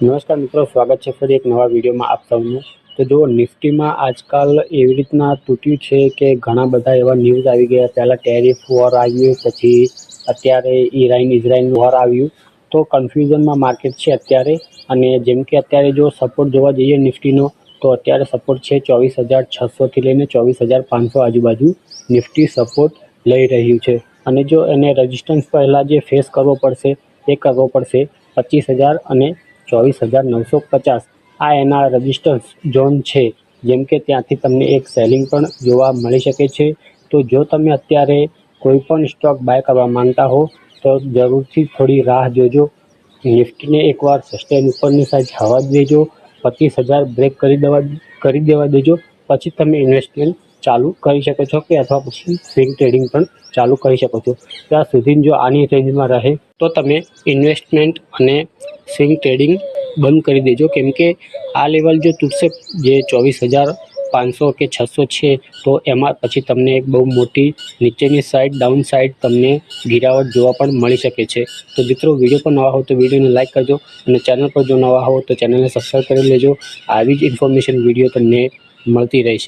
નમસ્કાર મિત્રો, સ્વાગત છે ફરી એક નવા વિડીયોમાં આપ સૌનું। તો જો નિફ્ટીમાં આજકાલ એવી રીતના તૂટ્યું છે કે ઘણા બધા એવા ન્યૂઝ આવી ગયા। પહેલાં ટેરિફ વોર આવ્યું, પછી અત્યારે ઇઝરાયલ વોર આવ્યું, તો કન્ફ્યુઝનમાં માર્કેટ છે અત્યારે। અને જેમ કે અત્યારે જો સપોર્ટ જોવા જઈએ નિફ્ટીનો, તો અત્યારે સપોર્ટ છે 24,600થી લઈને 24,500 આજુબાજુ નિફ્ટી સપોર્ટ લઈ રહ્યું છે। અને જો એને રેઝિસ્ટન્સ પહેલાં જે ફેસ કરવો પડશે એ કરવો પડશે 25,000 અને 24,950। આ એના રેઝિસ્ટન્સ ઝોન છે, જેમ કે ત્યાંથી તમને એક સેલિંગ પણ જોવા મળી શકે છે। તો જો તમે અત્યારે કોઈ પણ સ્ટોક બાય કરવા માંગતા હો તો જરૂરથી થોડી રાહ જોજો। નિફ્ટીને એકવાર સસ્ટેન ઉપરની સાઈડ થવા જ દેજો, 25,000 બ્રેક કરી દેવા દેજો, પછી તમે ઇન્વેસ્ટમેન્ટ ચાલુ કરી શકો છો કે અથવા પછી સ્વિંગ ટ્રેડિંગ પણ ચાલુ કરી શકો છો। ત્યાં સુધી જો આની રેન્જમાં રહે તો તમે ઇન્વેસ્ટમેન્ટ અને સ્વિંગ ટ્રેડિંગ બંધ કરી દેજો, કેમ કે આ લેવલ જો તૂટશે જે 24,500 કે 600 છે, તો એમાં પછી તમને એક બહુ મોટી નીચેની સાઈડ ડાઉન સાઈડ તમને ગિરાવટ જોવા પણ મળી શકે છે। તો મિત્રો, વિડીયો પર નવા હો તો વિડીયોને લાઇક કરજો અને ચેનલ પર જો નવા હો તો ચેનલને સબસ્ક્રાઈબ કરી લેજો। આવી જ ઇન્ફોર્મેશન વિડીયો તમને મળતી રહેશે।